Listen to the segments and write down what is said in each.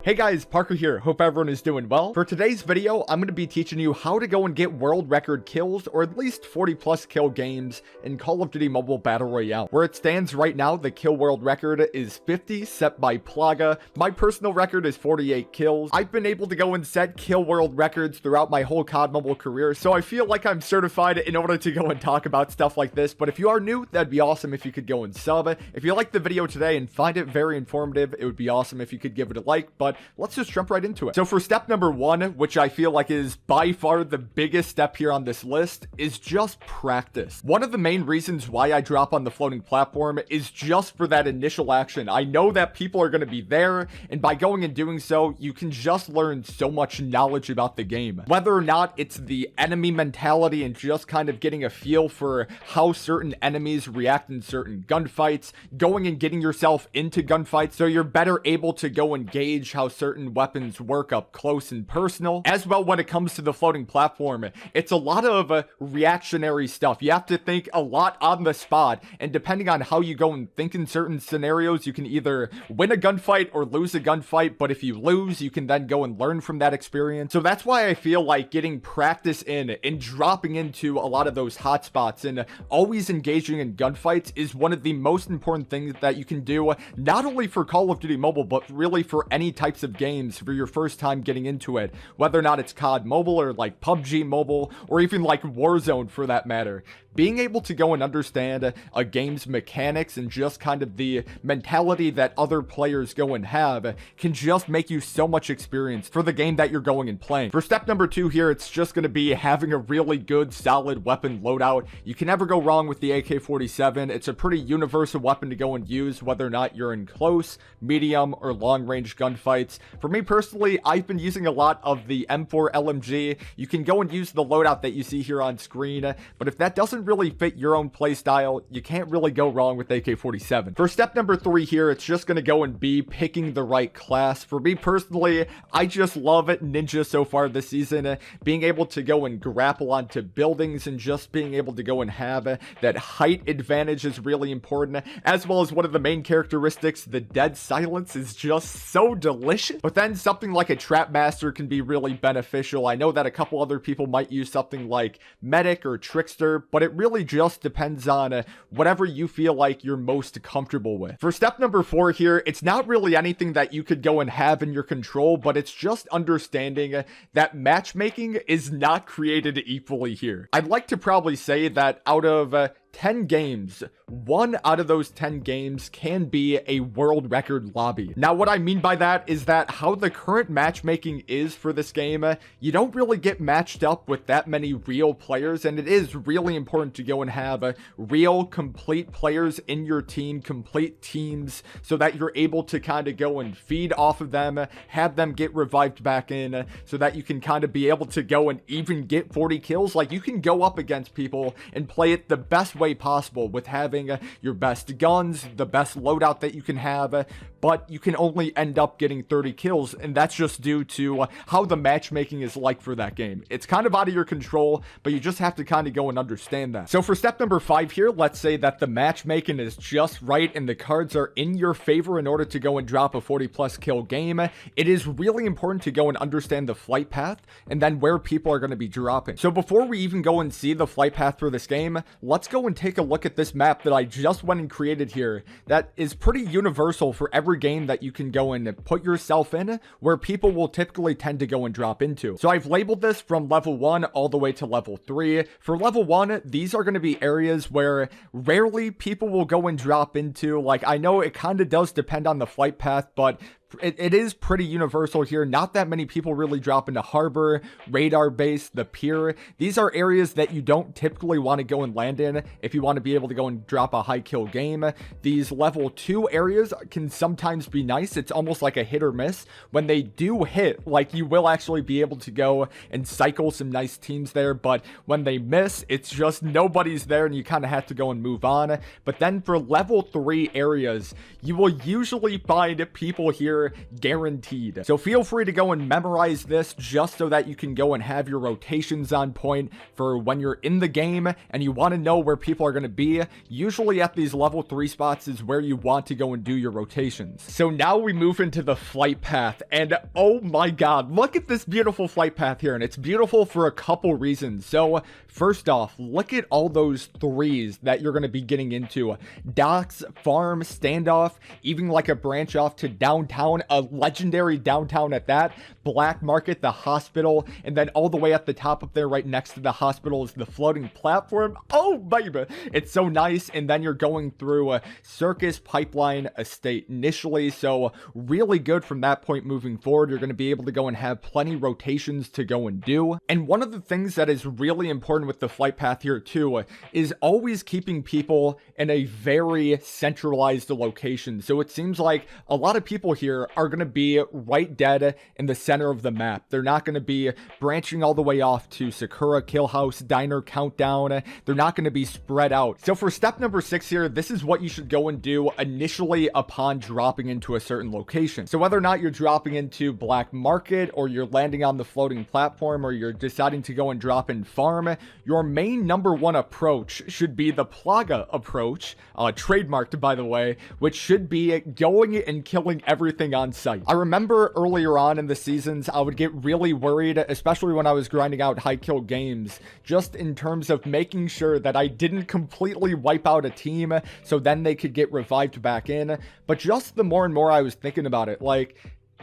Hey guys, Parker here. Hope everyone is doing well. For today's video, I'm going to be teaching you how to go and get world record kills, or at least 40 plus kill games in Call of Duty Mobile Battle Royale. Where it stands right now, the kill world record is 50, set by Plaga. My personal record is 48 kills. I've been able to go and set kill world records throughout my whole COD Mobile career, so I feel like I'm certified in order to go and talk about stuff like this. But if you are new, that'd be awesome if you could go and sub. If you liked the video today and find it very informative, it would be awesome if you could give it a like. But let's just jump right into it. So for step number one, which I feel like is by far the biggest step here on this list, is just practice. One of the main reasons why I drop on the floating platform is just for that initial action. I know that people are going to be there, and by going and doing so, you can just learn so much knowledge about the game. Whether or not it's the enemy mentality and just kind of getting a feel for how certain enemies react in certain gunfights, going and getting yourself into gunfights so you're better able to go and gauge how certain weapons work up close and personal. As well, when it comes to the floating platform, it's a lot of reactionary stuff. You have to think a lot on the spot, and depending on how you go and think in certain scenarios, you can either win a gunfight or lose a gunfight. But if you lose, you can then go and learn from that experience. So that's why I feel like getting practice in and dropping into a lot of those hotspots and always engaging in gunfights is one of the most important things that you can do, not only for Call of Duty Mobile, but really for any types of games for your first time getting into it, whether or not it's COD Mobile or like PUBG Mobile or even like Warzone for that matter. Being able to go and understand a game's mechanics and just kind of the mentality that other players go and have can just make you so much experience for the game that you're going and playing. For step number two here, it's just going to be having a really good solid weapon loadout. You can never go wrong with the AK-47. It's a pretty universal weapon to go and use whether or not you're in close, medium, or long range gunfights. For me personally, I've been using a lot of the M4 LMG. You can go and use the loadout that you see here on screen, but if that doesn't really fit your own playstyle, you can't really go wrong with AK-47. For step number three here, it's just going to go and be picking the right class. For me personally, I just love it Ninja so far this season. Being able to go and grapple onto buildings and just being able to go and have that height advantage is really important, as well as one of the main characteristics, the dead silence, is just so delicious. But then something like a Trap Master can be really beneficial. I know that a couple other people might use something like Medic or Trickster, but it really just depends on whatever you feel like you're most comfortable with. For step number four here, it's not really anything that you could go and have in your control, but it's just understanding that matchmaking is not created equally here. I'd like to probably say that out of 10 games, 1 out of those 10 games can be a world record lobby. Now, what I mean by that is that how the current matchmaking is for this game, you don't really get matched up with that many real players, and it is really important to go and have real, complete players in your team, complete teams, so that you're able to kind of go and feed off of them, have them get revived back in, so that you can kind of be able to go and even get 40 kills. Like, you can go up against people and play it the best way possible with having your best guns, the best loadout that you can have, but you can only end up getting 30 kills, and that's just due to how the matchmaking is like for that game. It's kind of out of your control, but you just have to kind of go and understand that. So for step number 5 here, let's say that the matchmaking is just right and the cards are in your favor in order to go and drop a 40 plus kill game. It is really important to go and understand the flight path and then where people are going to be dropping. So before we even go and see the flight path for this game, let's go and take a look at this map that I just went and created here that is pretty universal for every game that you can go and put yourself in, where people will typically tend to go and drop into. So I've labeled this from level 1 all the way to level 3. For level 1, these are going to be areas where rarely people will go and drop into. Like, I know it kind of does depend on the flight path, but it is pretty universal here. Not that many people really drop into Harbor, Radar Base, the Pier. These are areas that you don't typically want to go and land in if you want to be able to go and drop a high kill game. These level 2 areas can sometimes be nice. It's almost like a hit or miss. When they do hit, like, you will actually be able to go and cycle some nice teams there, but when they miss, it's just nobody's there and you kind of have to go and move on. But then for level 3 areas, you will usually find people here here, guaranteed. So feel free to go and memorize this just so that you can go and have your rotations on point for when you're in the game and you want to know where people are going to be. Usually at these level 3 spots is where you want to go and do your rotations. So now we move into the flight path, and oh my god, look at this beautiful flight path here, and it's beautiful for a couple reasons. So first off, look at all those threes that you're going to be getting into. Docks, farm, standoff, even like a branch off to downtown, a legendary downtown at that, black market, the hospital, and then all the way at the top up there right next to the hospital is the floating platform. Oh baby, it's so nice. And then you're going through a circus pipeline estate initially, so really good from that point moving forward. You're going to be able to go and have plenty rotations to go and do. And one of the things that is really important with the flight path here too is always keeping people in a very centralized location. So it seems like a lot of people here are going to be right dead in the center of the map. They're not going to be branching all the way off to Sakura, Kill House, Diner, Countdown. They're not going to be spread out. So for step number 6 here, this is what you should go and do initially upon dropping into a certain location. So whether or not you're dropping into Black Market, or you're landing on the floating platform, or you're deciding to go and drop in farm, your main number 1 approach should be the Plaga approach, trademarked by the way, which should be going and killing everything on sight. I remember earlier on in the seasons, I would get really worried, especially when I was grinding out high kill games, just in terms of making sure that I didn't completely wipe out a team so then they could get revived back in. But just the more and more I was thinking about it, like,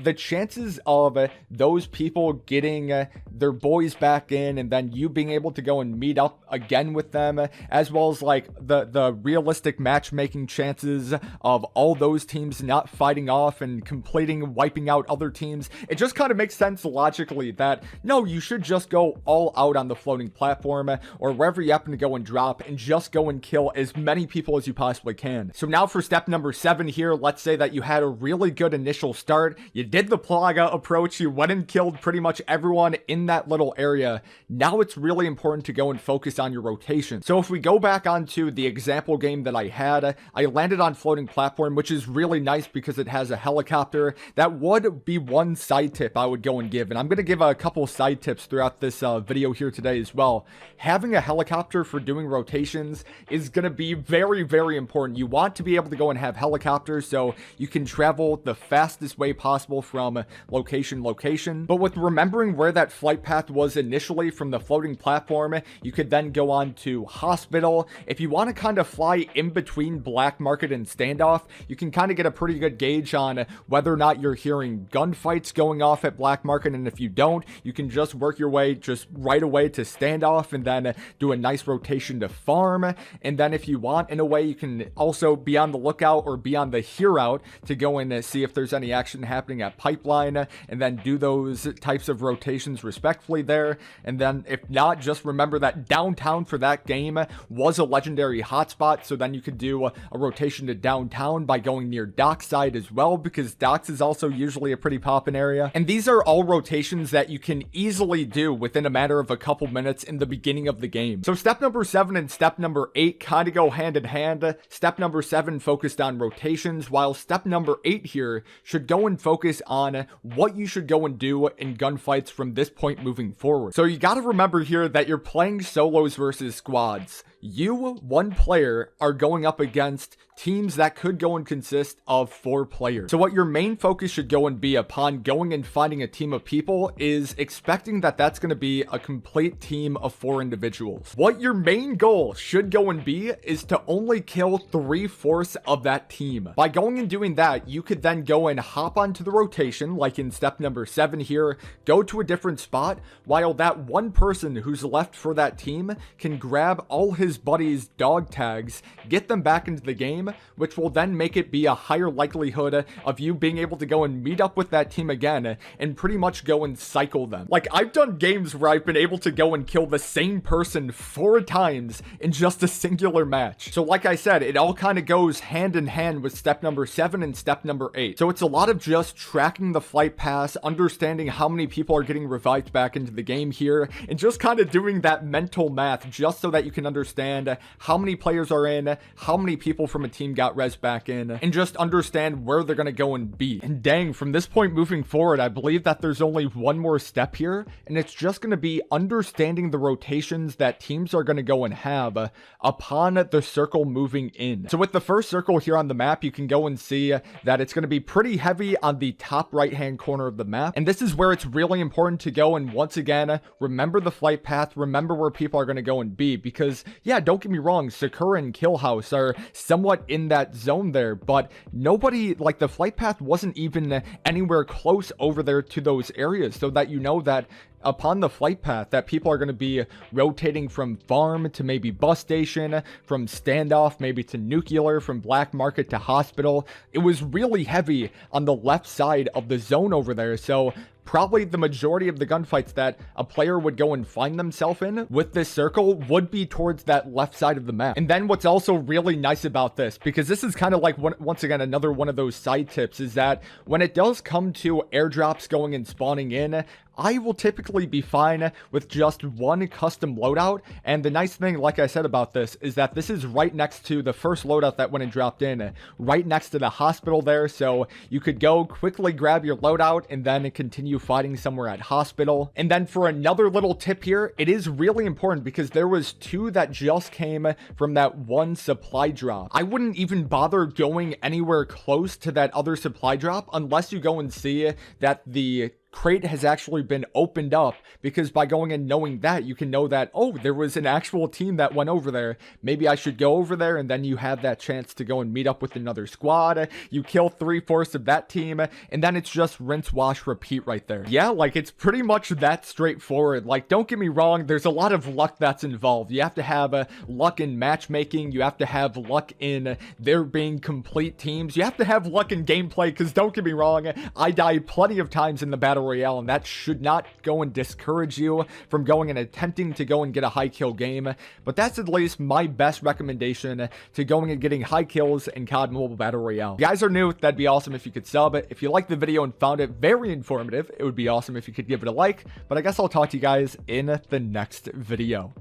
the chances of those people getting their boys back in and then you being able to go and meet up again with them, as well as like the realistic matchmaking chances of all those teams not fighting off and completing wiping out other teams, it just kind of makes sense logically that no, you should just go all out on the floating platform or wherever you happen to go and drop and just go and kill as many people as you possibly can. So now for step number 7 here, let's say that you had a really good initial start, you did the Plaga approach, you went and killed pretty much everyone in that little area. Now it's really important to go and focus on your rotation. So if we go back onto the example game that I had, I landed on floating platform, which is really nice because it has a helicopter. That would be one side tip I would go and give, and I'm going to give a couple side tips throughout this video here today as well. Having a helicopter for doing rotations is going to be very, very important. You want to be able to go and have helicopters so you can travel the fastest way possible from location to location. But with remembering where that flight path was initially from the floating platform, you could then go on to hospital. If you want to kind of fly in between Black Market and standoff, you can kind of get a pretty good gauge on whether or not you're hearing gunfights going off at Black Market, and if you don't, you can just work your way just right away to standoff and then do a nice rotation to farm. And then if you want, in a way, you can also be on the lookout or be on the here out to go and see if there's any action happening at pipeline and then do those types of rotations respectfully there. And then if not, just remember that downtown for that game was a legendary hotspot, so then you could do a rotation to downtown by going near Dockside as well, because Docks is also usually a pretty poppin' area. And these are all rotations that you can easily do within a matter of a couple minutes in the beginning of the game. So step number 7 and step number 8 kind of go hand in hand. Step number 7 focused on rotations, while step number 8 here should go and focus on what you should go and do in gunfights from this point moving forward. So you got to remember here that you're playing solos versus squads. You, one player, are going up against teams that could go and consist of 4 players. So what your main focus should go and be upon going and finding a team of people is expecting that that's going to be a complete team of 4 individuals. What your main goal should go and be is to only kill 3/4 of that team. By going and doing that, you could then go and hop onto the rotation, like in step number 7 here, go to a different spot, while that one person who's left for that team can grab all his buddies' dog tags, get them back into the game, which will then make it be a higher likelihood of you being able to go and meet up with that team again and pretty much go and cycle them. Like, I've done games where I've been able to go and kill the same person 4 times in just a singular match. So like I said, it all kind of goes hand in hand with step number 7 and step number 8. So it's a lot of just tracking the flight pass, understanding how many people are getting revived back into the game here, and just kind of doing that mental math just so that you can understand how many players are in, how many people from a team got res back in, and just understand where they're going to go and be. And dang, from this point moving forward, I believe that there's only one more step here, and it's just going to be understanding the rotations that teams are going to go and have upon the circle moving in. So with the first circle here on the map, you can go and see that it's going to be pretty heavy on the top right hand corner of the map, and this is where it's really important to go and once again remember the flight path, remember where people are going to go and be, because yeah, don't get me wrong, Sakura and Kill House are somewhat in that zone there, but nobody, like, the flight path wasn't even anywhere close over there to those areas, so that you know that upon the flight path that people are going to be rotating from farm to maybe bus station, from standoff maybe to nuclear, from black market to hospital. It was really heavy on the left side of the zone over there, so probably the majority of the gunfights that a player would go and find themselves in with this circle would be towards that left side of the map. And then what's also really nice about this, because this is kind of like, once again, another one of those side tips, is that when it does come to airdrops going and spawning in, I will typically be fine with just one custom loadout. And the nice thing, like I said about this, is that this is right next to the first loadout that went and dropped in, right next to the hospital there. So you could go quickly grab your loadout and then continue fighting somewhere at hospital. And then for another little tip here, it is really important because there was two that just came from that one supply drop. I wouldn't even bother going anywhere close to that other supply drop unless you go and see that the crate has actually been opened up, because by going and knowing that, you can know that, oh, there was an actual team that went over there. Maybe I should go over there, and then you have that chance to go and meet up with another squad. You kill 3/4 of that team, and then it's just rinse, wash, repeat right there. Yeah, like, it's pretty much that straightforward. Like, don't get me wrong, there's a lot of luck that's involved. You have to have luck in matchmaking. You have to have luck in there being complete teams. You have to have luck in gameplay, because don't get me wrong, I died plenty of times in the battle Royale, and that should not go and discourage you from going and attempting to go and get a high kill game. But that's at least my best recommendation to going and getting high kills in COD Mobile Battle Royale. If you guys are new, that'd be awesome if you could sub it. If you liked the video and found it very informative, it would be awesome if you could give it a like. But I guess I'll talk to you guys in the next video.